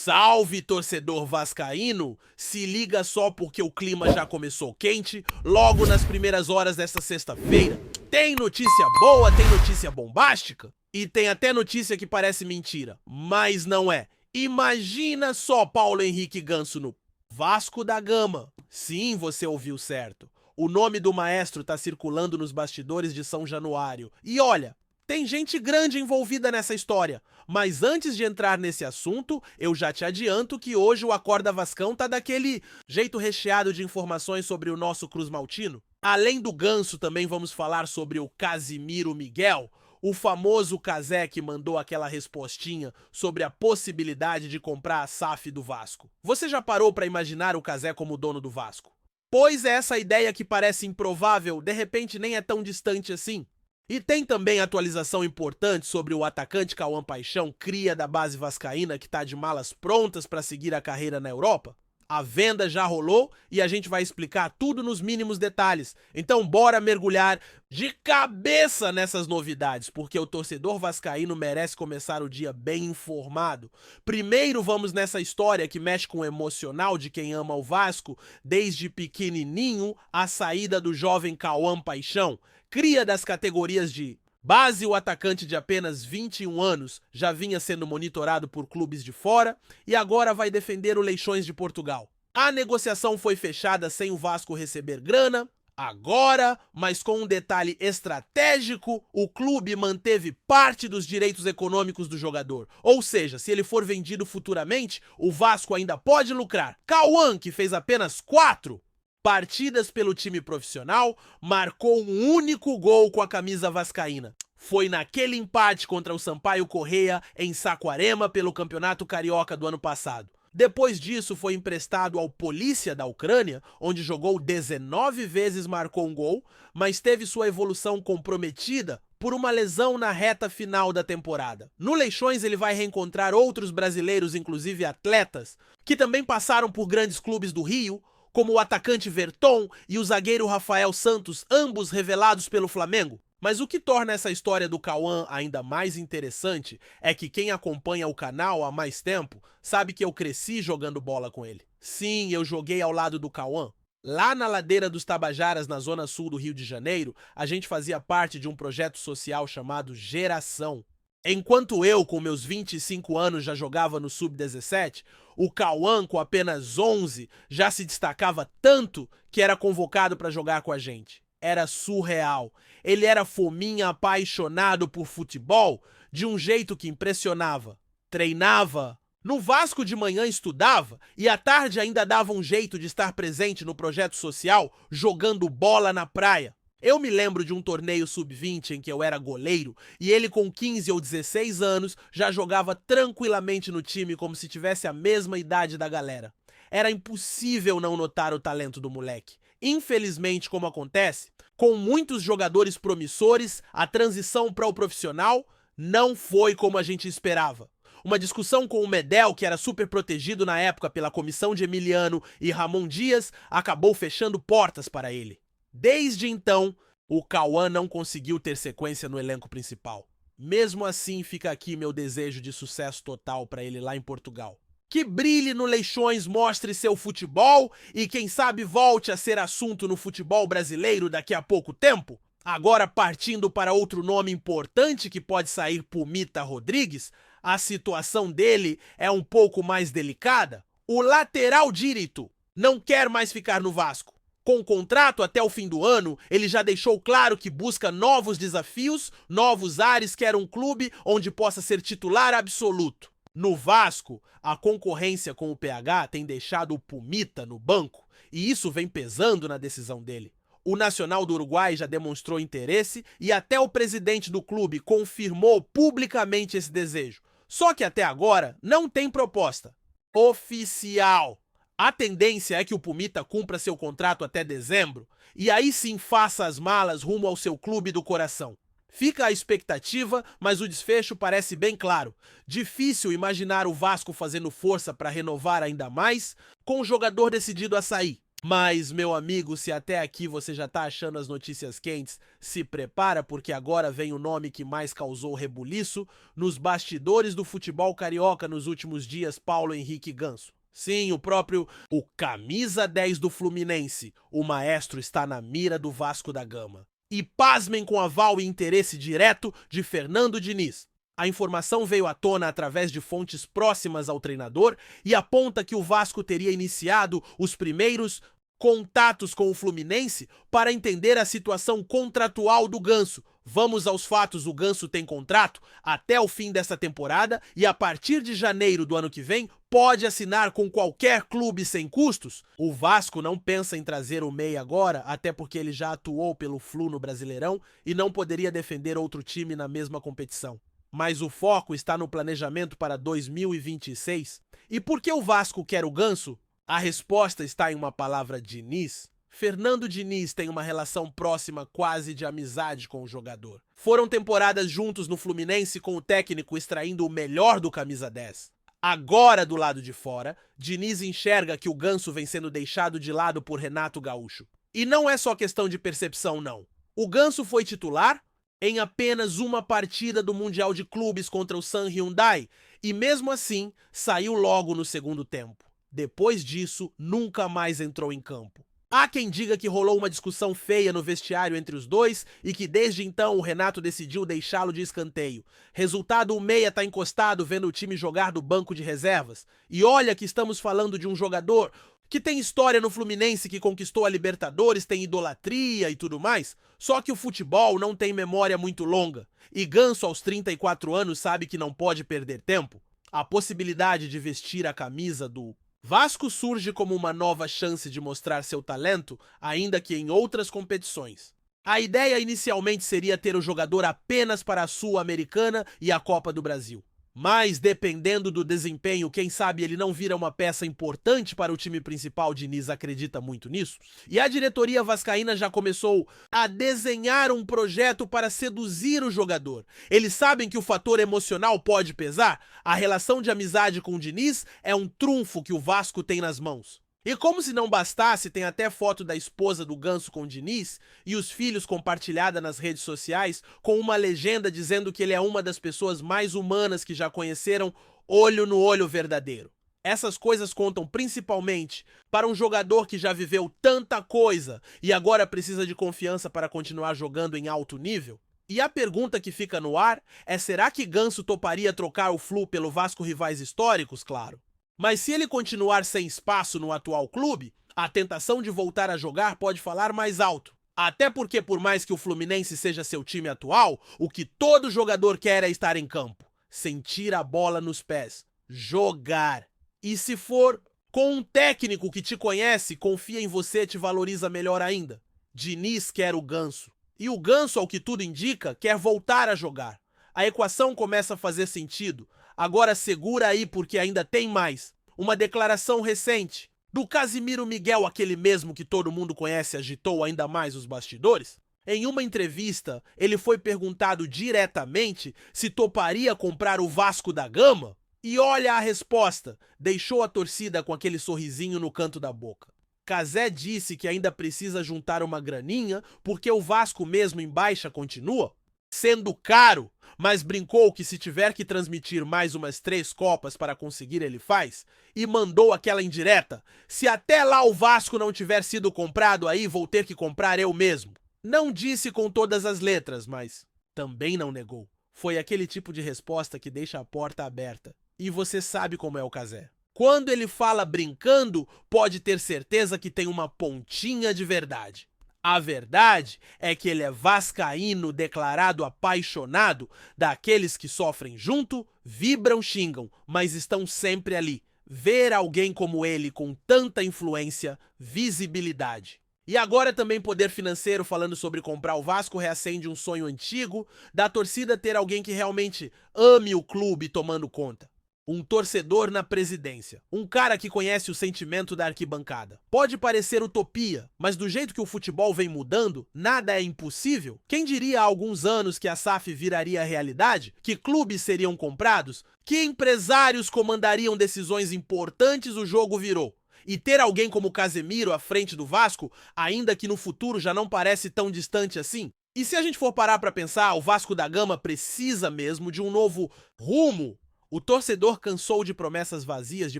Salve, torcedor vascaíno! Se liga só porque o clima já começou quente logo nas primeiras horas desta sexta-feira. Tem notícia boa, tem notícia bombástica e tem até notícia que parece mentira, mas não é. Imagina só Paulo Henrique Ganso no Vasco da Gama. Sim, você ouviu certo. O nome do maestro tá circulando nos bastidores de São Januário. E olha, tem gente grande envolvida nessa história. Mas antes de entrar nesse assunto, eu já te adianto que hoje o Acorda Vascão tá daquele jeito recheado de informações sobre o nosso Cruz Maltino. Além do Ganso, também vamos falar sobre o Casimiro Miguel, o famoso Casé que mandou aquela respostinha sobre a possibilidade de comprar a SAF do Vasco. Você já parou para imaginar o Casé como dono do Vasco? Pois essa ideia que parece improvável, de repente nem é tão distante assim. E tem também atualização importante sobre o atacante Cauã Paixão, cria da base vascaína que tá de malas prontas para seguir a carreira na Europa. A venda já rolou e a gente vai explicar tudo nos mínimos detalhes. Então bora mergulhar de cabeça nessas novidades, porque o torcedor vascaíno merece começar o dia bem informado. Primeiro vamos nessa história que mexe com o emocional de quem ama o Vasco, desde pequenininho, a saída do jovem Cauã Paixão. Cria das categorias de base, o atacante de apenas 21 anos já vinha sendo monitorado por clubes de fora e agora vai defender o Leixões de Portugal. A negociação foi fechada sem o Vasco receber grana. Agora, mas com um detalhe estratégico, o clube manteve parte dos direitos econômicos do jogador. Ou seja, se ele for vendido futuramente, o Vasco ainda pode lucrar. Cauã, que fez apenas 4 partidas pelo time profissional, marcou um único gol com a camisa vascaína. Foi naquele empate contra o Sampaio Corrêa em Saquarema pelo Campeonato Carioca do ano passado. Depois disso foi emprestado ao Polícia da Ucrânia, onde jogou 19 vezes, marcou um gol, mas teve sua evolução comprometida por uma lesão na reta final da temporada. No Leixões ele vai reencontrar outros brasileiros, inclusive atletas, que também passaram por grandes clubes do Rio, como o atacante Verton e o zagueiro Rafael Santos, ambos revelados pelo Flamengo. Mas o que torna essa história do Cauã ainda mais interessante é que quem acompanha o canal há mais tempo sabe que eu cresci jogando bola com ele. Sim, eu joguei ao lado do Cauã. Lá na Ladeira dos Tabajaras, na zona sul do Rio de Janeiro, a gente fazia parte de um projeto social chamado Geração. Enquanto eu, com meus 25 anos, já jogava no Sub-17, o Cauã, com apenas 11, já se destacava tanto que era convocado para jogar com a gente. Era surreal. Ele era fominha, apaixonado por futebol de um jeito que impressionava. Treinava. No Vasco de manhã estudava e à tarde ainda dava um jeito de estar presente no projeto social, jogando bola na praia. Eu me lembro de um torneio sub-20 em que eu era goleiro e ele com 15 ou 16 anos já jogava tranquilamente no time como se tivesse a mesma idade da galera. Era impossível não notar o talento do moleque. Infelizmente, como acontece, com muitos jogadores promissores, a transição para o profissional não foi como a gente esperava. Uma discussão com o Medel, que era super protegido na época pela comissão de Emiliano e Ramon Dias, acabou fechando portas para ele. Desde então, o Cauã não conseguiu ter sequência no elenco principal. Mesmo assim, fica aqui meu desejo de sucesso total para ele lá em Portugal. Que brilhe no Leixões, mostre seu futebol e quem sabe volte a ser assunto no futebol brasileiro daqui a pouco tempo. Agora, partindo para outro nome importante que pode sair, Pumita Rodrigues, a situação dele é um pouco mais delicada. O lateral direito não quer mais ficar no Vasco. Com o contrato até o fim do ano, ele já deixou claro que busca novos desafios, novos ares, quer um clube onde possa ser titular absoluto. No Vasco, a concorrência com o PH tem deixado o Pumita no banco e isso vem pesando na decisão dele. O Nacional do Uruguai já demonstrou interesse e até o presidente do clube confirmou publicamente esse desejo. Só que até agora não tem proposta oficial. A tendência é que o Pumita cumpra seu contrato até dezembro e aí sim faça as malas rumo ao seu clube do coração. Fica a expectativa, mas o desfecho parece bem claro. Difícil imaginar o Vasco fazendo força para renovar ainda mais com o jogador decidido a sair. Mas, meu amigo, se até aqui você já tá achando as notícias quentes, se prepara porque agora vem o nome que mais causou rebuliço nos bastidores do futebol carioca nos últimos dias, Paulo Henrique Ganso. Sim, o camisa 10 do Fluminense, o maestro está na mira do Vasco da Gama. E pasmem com aval e interesse direto de Fernando Diniz. A informação veio à tona através de fontes próximas ao treinador e aponta que o Vasco teria iniciado os primeiros contatos com o Fluminense para entender a situação contratual do Ganso. Vamos aos fatos, o Ganso tem contrato até o fim dessa temporada e a partir de janeiro do ano que vem pode assinar com qualquer clube sem custos. O Vasco não pensa em trazer o meia agora, até porque ele já atuou pelo Flu no Brasileirão e não poderia defender outro time na mesma competição. Mas o foco está no planejamento para 2026. E por que o Vasco quer o Ganso? A resposta está em uma palavra: Diniz. Fernando Diniz tem uma relação próxima, quase de amizade com o jogador. Foram temporadas juntos no Fluminense com o técnico extraindo o melhor do camisa 10. Agora, do lado de fora, Diniz enxerga que o Ganso vem sendo deixado de lado por Renato Gaúcho. E não é só questão de percepção, não. O Ganso foi titular em apenas uma partida do Mundial de Clubes contra o San Hyundai e mesmo assim saiu logo no segundo tempo. Depois disso, nunca mais entrou em campo. Há quem diga que rolou uma discussão feia no vestiário entre os dois e que desde então o Renato decidiu deixá-lo de escanteio. Resultado, o meia tá encostado vendo o time jogar do banco de reservas. E olha que estamos falando de um jogador que tem história no Fluminense, que conquistou a Libertadores, tem idolatria e tudo mais. Só que o futebol não tem memória muito longa. E Ganso, aos 34 anos, sabe que não pode perder tempo. A possibilidade de vestir a camisa do Vasco surge como uma nova chance de mostrar seu talento, ainda que em outras competições. A ideia inicialmente seria ter o jogador apenas para a Sul-Americana e a Copa do Brasil. Mas, dependendo do desempenho, quem sabe ele não vira uma peça importante para o time principal. Diniz acredita muito nisso. E a diretoria vascaína já começou a desenhar um projeto para seduzir o jogador. Eles sabem que o fator emocional pode pesar. A relação de amizade com o Diniz é um trunfo que o Vasco tem nas mãos. E como se não bastasse, tem até foto da esposa do Ganso com o Diniz e os filhos compartilhada nas redes sociais com uma legenda dizendo que ele é uma das pessoas mais humanas que já conheceram, olho no olho verdadeiro. Essas coisas contam principalmente para um jogador que já viveu tanta coisa e agora precisa de confiança para continuar jogando em alto nível. E a pergunta que fica no ar é: será que Ganso toparia trocar o Flu pelo Vasco rivais históricos? Claro. Mas se ele continuar sem espaço no atual clube, a tentação de voltar a jogar pode falar mais alto. Até porque, por mais que o Fluminense seja seu time atual, o que todo jogador quer é estar em campo, sentir a bola nos pés, jogar. E se for com um técnico que te conhece, confia em você, te valoriza melhor ainda. Diniz quer o Ganso. E o Ganso, ao que tudo indica, quer voltar a jogar. A equação começa a fazer sentido. Agora segura aí porque ainda tem mais. Uma declaração recente do Casimiro Miguel, aquele mesmo que todo mundo conhece, agitou ainda mais os bastidores. Em uma entrevista, ele foi perguntado diretamente se toparia comprar o Vasco da Gama. E olha a resposta, deixou a torcida com aquele sorrisinho no canto da boca. Cazé disse que ainda precisa juntar uma graninha porque o Vasco mesmo em baixa continua sendo caro, mas brincou que se tiver que transmitir mais umas 3 Copas para conseguir ele faz, e mandou aquela indireta: se até lá o Vasco não tiver sido comprado aí, vou ter que comprar eu mesmo. Não disse com todas as letras, mas também não negou. Foi aquele tipo de resposta que deixa a porta aberta. E você sabe como é o Cazé. Quando ele fala brincando, pode ter certeza que tem uma pontinha de verdade. A verdade é que ele é vascaíno declarado apaixonado, daqueles que sofrem junto, vibram, xingam, mas estão sempre ali. Ver alguém como ele com tanta influência, visibilidade. E agora também poder financeiro, falando sobre comprar o Vasco, reacende um sonho antigo da torcida ter alguém que realmente ame o clube tomando conta. Um torcedor na presidência. Um cara que conhece o sentimento da arquibancada. Pode parecer utopia, mas do jeito que o futebol vem mudando, nada é impossível. Quem diria há alguns anos que a SAF viraria realidade? Que clubes seriam comprados? Que empresários comandariam decisões importantes? O jogo virou. E ter alguém como Casemiro à frente do Vasco, ainda que no futuro já não parece tão distante assim? E se a gente for parar para pensar, o Vasco da Gama precisa mesmo de um novo rumo. O torcedor cansou de promessas vazias de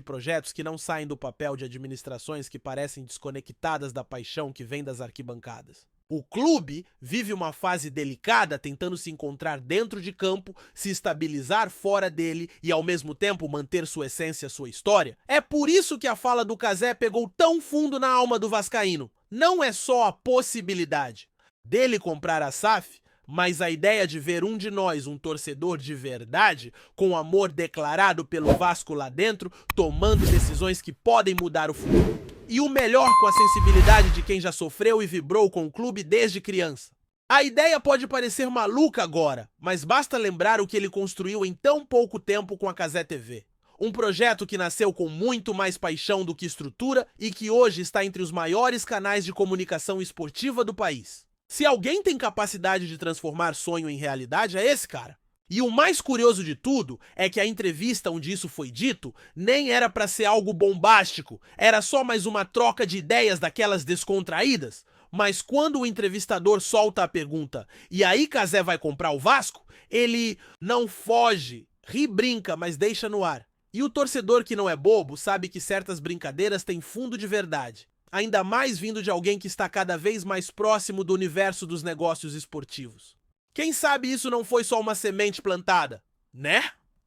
projetos que não saem do papel de administrações que parecem desconectadas da paixão que vem das arquibancadas. O clube vive uma fase delicada tentando se encontrar dentro de campo, se estabilizar fora dele e ao mesmo tempo manter sua essência, sua história. É por isso que a fala do Cazé pegou tão fundo na alma do vascaíno. Não é só a possibilidade dele comprar a SAF, mas a ideia de ver um de nós, um torcedor de verdade, com amor declarado pelo Vasco lá dentro, tomando decisões que podem mudar o futuro. E o melhor, com a sensibilidade de quem já sofreu e vibrou com o clube desde criança. A ideia pode parecer maluca agora, mas basta lembrar o que ele construiu em tão pouco tempo com a Cazé TV. Um projeto que nasceu com muito mais paixão do que estrutura e que hoje está entre os maiores canais de comunicação esportiva do país. Se alguém tem capacidade de transformar sonho em realidade, é esse cara. E o mais curioso de tudo é que a entrevista onde isso foi dito nem era para ser algo bombástico, era só mais uma troca de ideias daquelas descontraídas. Mas quando o entrevistador solta a pergunta, e aí Cazé vai comprar o Vasco? Ele não foge, ri, brinca, mas deixa no ar. E o torcedor que não é bobo sabe que certas brincadeiras têm fundo de verdade. Ainda mais vindo de alguém que está cada vez mais próximo do universo dos negócios esportivos. Quem sabe isso não foi só uma semente plantada, né?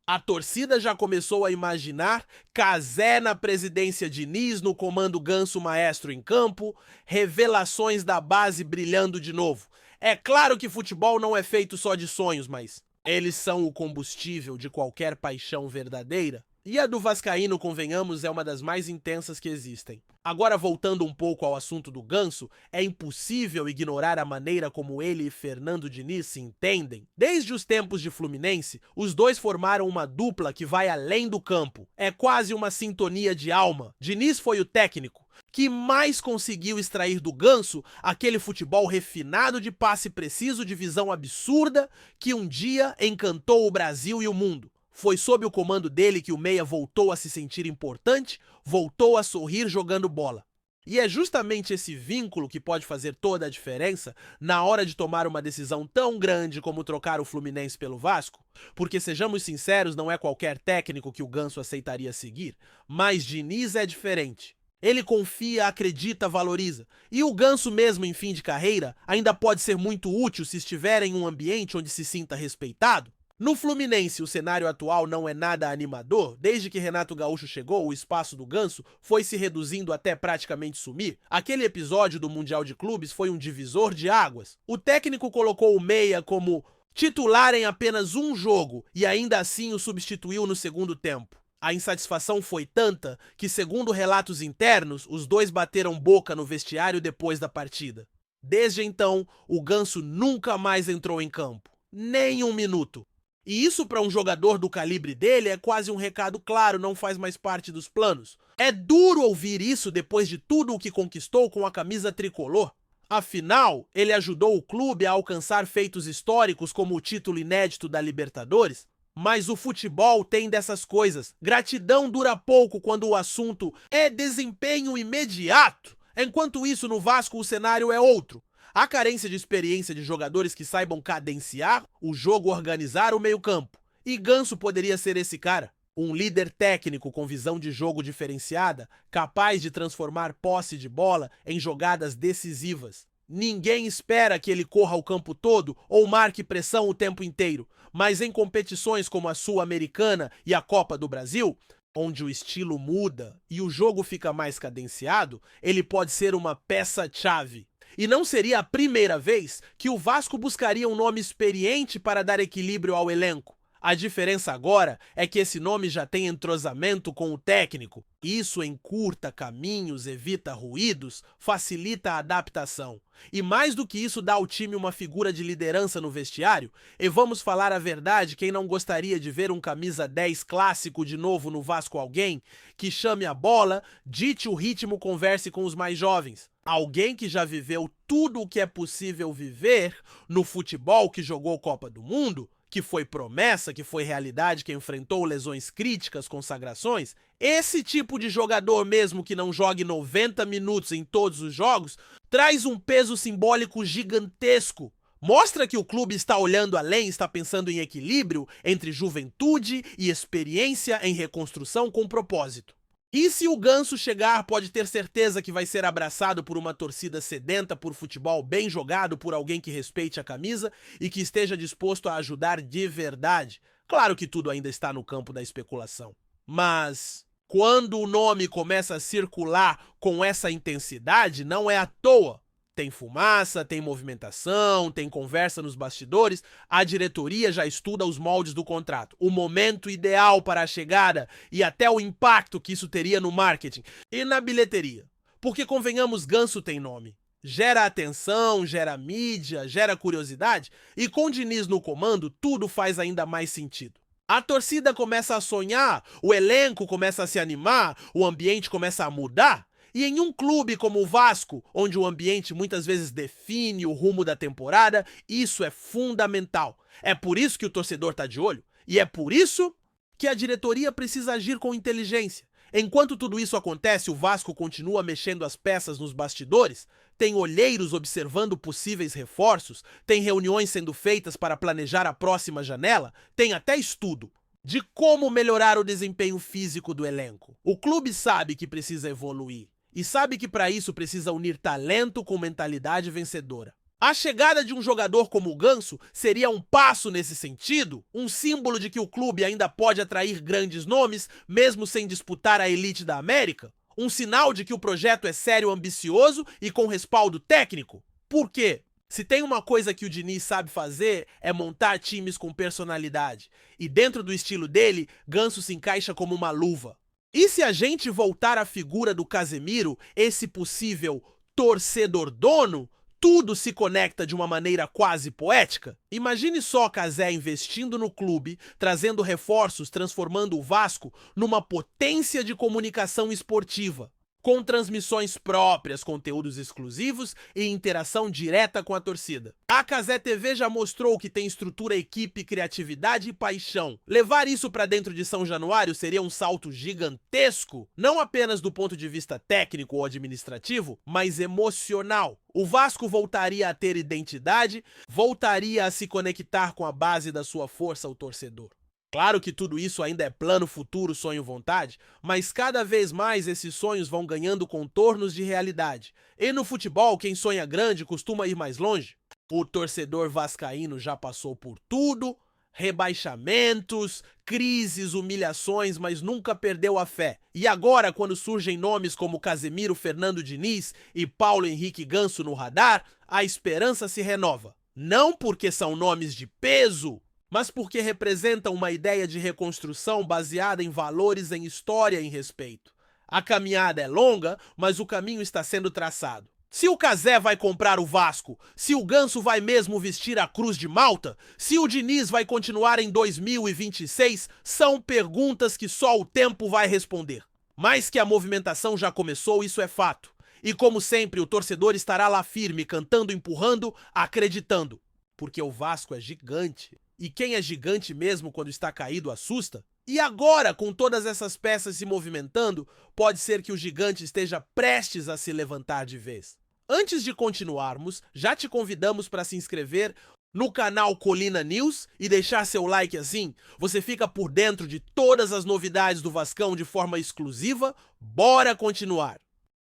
A torcida já começou a imaginar Cazé na presidência Diniz, no comando Ganso Maestro em campo, revelações da base brilhando de novo. É claro que futebol não é feito só de sonhos, mas eles são o combustível de qualquer paixão verdadeira. E a do vascaíno, convenhamos, é uma das mais intensas que existem. Agora, voltando um pouco ao assunto do Ganso, é impossível ignorar a maneira como ele e Fernando Diniz se entendem. Desde os tempos de Fluminense, os dois formaram uma dupla que vai além do campo. É quase uma sintonia de alma. Diniz foi o técnico que mais conseguiu extrair do Ganso aquele futebol refinado de passe preciso, de visão absurda, que um dia encantou o Brasil e o mundo. Foi sob o comando dele que o meia voltou a se sentir importante, voltou a sorrir jogando bola. E é justamente esse vínculo que pode fazer toda a diferença na hora de tomar uma decisão tão grande como trocar o Fluminense pelo Vasco, porque sejamos sinceros, não é qualquer técnico que o Ganso aceitaria seguir, mas Diniz é diferente. Ele confia, acredita, valoriza. E o Ganso mesmo em fim de carreira ainda pode ser muito útil se estiver em um ambiente onde se sinta respeitado. No Fluminense, o cenário atual não é nada animador. Desde que Renato Gaúcho chegou, o espaço do Ganso foi se reduzindo até praticamente sumir. Aquele episódio do Mundial de Clubes foi um divisor de águas. O técnico colocou o meia como titular em apenas um jogo e ainda assim o substituiu no segundo tempo. A insatisfação foi tanta que, segundo relatos internos, os dois bateram boca no vestiário depois da partida. Desde então, o Ganso nunca mais entrou em campo. Nem um minuto. E isso para um jogador do calibre dele é quase um recado claro, não faz mais parte dos planos. É duro ouvir isso depois de tudo o que conquistou com a camisa tricolor. Afinal, ele ajudou o clube a alcançar feitos históricos como o título inédito da Libertadores. Mas o futebol tem dessas coisas. Gratidão dura pouco quando o assunto é desempenho imediato. Enquanto isso, no Vasco, o cenário é outro. A carência de experiência de jogadores que saibam cadenciar o jogo, organizar o meio-campo. E Ganso poderia ser esse cara. Um líder técnico com visão de jogo diferenciada, capaz de transformar posse de bola em jogadas decisivas. Ninguém espera que ele corra o campo todo ou marque pressão o tempo inteiro, mas em competições como a Sul-Americana e a Copa do Brasil, onde o estilo muda e o jogo fica mais cadenciado, ele pode ser uma peça-chave. E não seria a primeira vez que o Vasco buscaria um nome experiente para dar equilíbrio ao elenco. A diferença agora é que esse nome já tem entrosamento com o técnico. Isso encurta caminhos, evita ruídos, facilita a adaptação. E mais do que isso, dá ao time uma figura de liderança no vestiário. E vamos falar a verdade, quem não gostaria de ver um camisa 10 clássico de novo no Vasco? Alguém que chame a bola, dite o ritmo, converse com os mais jovens. Alguém que já viveu tudo o que é possível viver no futebol, que jogou Copa do Mundo que foi promessa, que foi realidade, que enfrentou lesões críticas, consagrações, esse tipo de jogador mesmo que não jogue 90 minutos em todos os jogos, traz um peso simbólico gigantesco. Mostra que o clube está olhando além, está pensando em equilíbrio entre juventude e experiência em reconstrução com propósito. E se o Ganso chegar, pode ter certeza que vai ser abraçado por uma torcida sedenta por futebol bem jogado, por alguém que respeite a camisa e que esteja disposto a ajudar de verdade. Claro que tudo ainda está no campo da especulação. Mas quando o nome começa a circular com essa intensidade, não é à toa. Tem fumaça, tem movimentação, tem conversa nos bastidores, a diretoria já estuda os moldes do contrato, o momento ideal para a chegada e até o impacto que isso teria no marketing e na bilheteria. Porque, convenhamos, Ganso tem nome. Gera atenção, gera mídia, gera curiosidade e com Diniz no comando, tudo faz ainda mais sentido. A torcida começa a sonhar, o elenco começa a se animar, o ambiente começa a mudar. E em um clube como o Vasco, onde o ambiente muitas vezes define o rumo da temporada, isso é fundamental. É por isso que o torcedor está de olho e é por isso que a diretoria precisa agir com inteligência. Enquanto tudo isso acontece, o Vasco continua mexendo as peças nos bastidores, tem olheiros observando possíveis reforços, tem reuniões sendo feitas para planejar a próxima janela, tem até estudo de como melhorar o desempenho físico do elenco. O clube sabe que precisa evoluir. E sabe que para isso precisa unir talento com mentalidade vencedora. A chegada de um jogador como o Ganso seria um passo nesse sentido, um símbolo de que o clube ainda pode atrair grandes nomes, mesmo sem disputar a elite da América? Um sinal de que o projeto é sério, ambicioso e com respaldo técnico? Por quê? Se tem uma coisa que o Diniz sabe fazer, é montar times com personalidade. E dentro do estilo dele, Ganso se encaixa como uma luva. E se a gente voltar à figura do Casemiro, esse possível torcedor dono, tudo se conecta de uma maneira quase poética? Imagine só Casé investindo no clube, trazendo reforços, transformando o Vasco numa potência de comunicação esportiva, com transmissões próprias, conteúdos exclusivos e interação direta com a torcida. A Casé TV já mostrou que tem estrutura, equipe, criatividade e paixão. Levar isso para dentro de São Januário seria um salto gigantesco, não apenas do ponto de vista técnico ou administrativo, mas emocional. O Vasco voltaria a ter identidade, voltaria a se conectar com a base da sua força, o torcedor. Claro que tudo isso ainda é plano futuro, sonho, vontade, mas cada vez mais esses sonhos vão ganhando contornos de realidade. E no futebol, quem sonha grande costuma ir mais longe. O torcedor vascaíno já passou por tudo, rebaixamentos, crises, humilhações, mas nunca perdeu a fé. E agora, quando surgem nomes como Casemiro, Fernando Diniz e Paulo Henrique Ganso no radar, a esperança se renova. Não porque são nomes de peso, mas porque representam uma ideia de reconstrução baseada em valores, em história, em respeito. A caminhada é longa, mas o caminho está sendo traçado. Se o Casé vai comprar o Vasco, se o Ganso vai mesmo vestir a Cruz de Malta, se o Diniz vai continuar em 2026, são perguntas que só o tempo vai responder. Mas que a movimentação já começou, isso é fato. E como sempre, o torcedor estará lá firme, cantando, empurrando, acreditando. Porque o Vasco é gigante. E quem é gigante mesmo quando está caído assusta? E agora, com todas essas peças se movimentando, pode ser que o gigante esteja prestes a se levantar de vez. Antes de continuarmos, já te convidamos para se inscrever no canal Colina News e deixar seu like assim. Você fica por dentro de todas as novidades do Vascão de forma exclusiva. Bora continuar!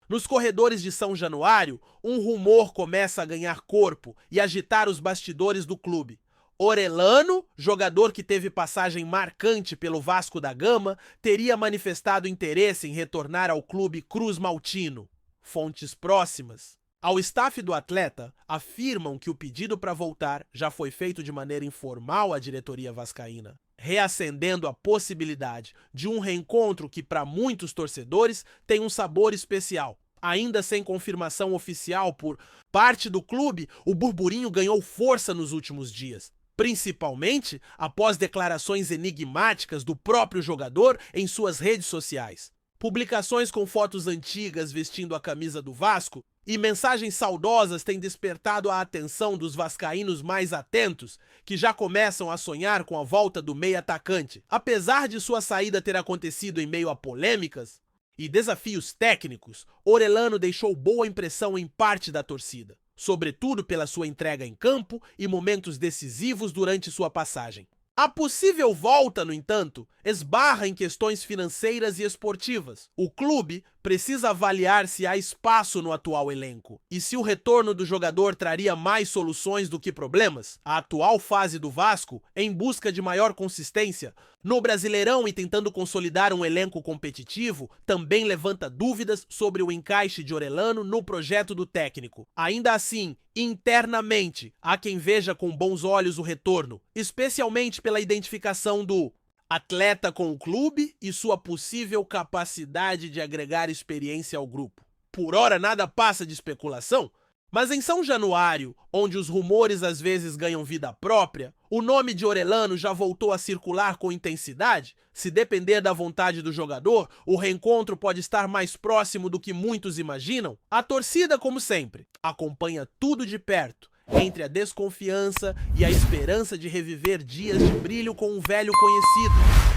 Nos corredores de São Januário, um rumor começa a ganhar corpo e agitar os bastidores do clube. Orelhano, jogador que teve passagem marcante pelo Vasco da Gama, teria manifestado interesse em retornar ao clube Cruz Maltino. Fontes próximas ao staff do atleta afirmam que o pedido para voltar já foi feito de maneira informal à diretoria vascaína, reacendendo a possibilidade de um reencontro que para muitos torcedores tem um sabor especial. Ainda sem confirmação oficial por parte do clube, o burburinho ganhou força nos últimos dias. Principalmente após declarações enigmáticas do próprio jogador em suas redes sociais. Publicações com fotos antigas vestindo a camisa do Vasco e mensagens saudosas têm despertado a atenção dos vascaínos mais atentos, que já começam a sonhar com a volta do meia-atacante. Apesar de sua saída ter acontecido em meio a polêmicas e desafios técnicos, Orelhano deixou boa impressão em parte da torcida, sobretudo pela sua entrega em campo e momentos decisivos durante sua passagem. A possível volta, no entanto, esbarra em questões financeiras e esportivas. O clube precisa avaliar se há espaço no atual elenco e se o retorno do jogador traria mais soluções do que problemas. A atual fase do Vasco, em busca de maior consistência no Brasileirão e tentando consolidar um elenco competitivo, também levanta dúvidas sobre o encaixe de Orelhano no projeto do técnico. Ainda assim, internamente, há quem veja com bons olhos o retorno, especialmente pela identificação do atleta com o clube e sua possível capacidade de agregar experiência ao grupo. Por ora nada passa de especulação, mas em São Januário, onde os rumores às vezes ganham vida própria, o nome de Orelhano já voltou a circular com intensidade. Se depender da vontade do jogador, o reencontro pode estar mais próximo do que muitos imaginam. A torcida, como sempre, acompanha tudo de perto, entre a desconfiança e a esperança de reviver dias de brilho com um velho conhecido.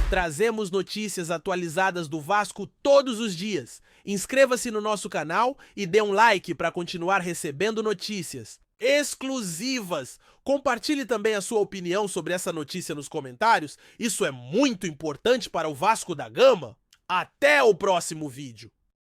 Trazemos notícias atualizadas do Vasco todos os dias. Inscreva-se no nosso canal e dê um like para continuar recebendo notícias exclusivas. Compartilhe também a sua opinião sobre essa notícia nos comentários. Isso é muito importante para o Vasco da Gama. Até o próximo vídeo.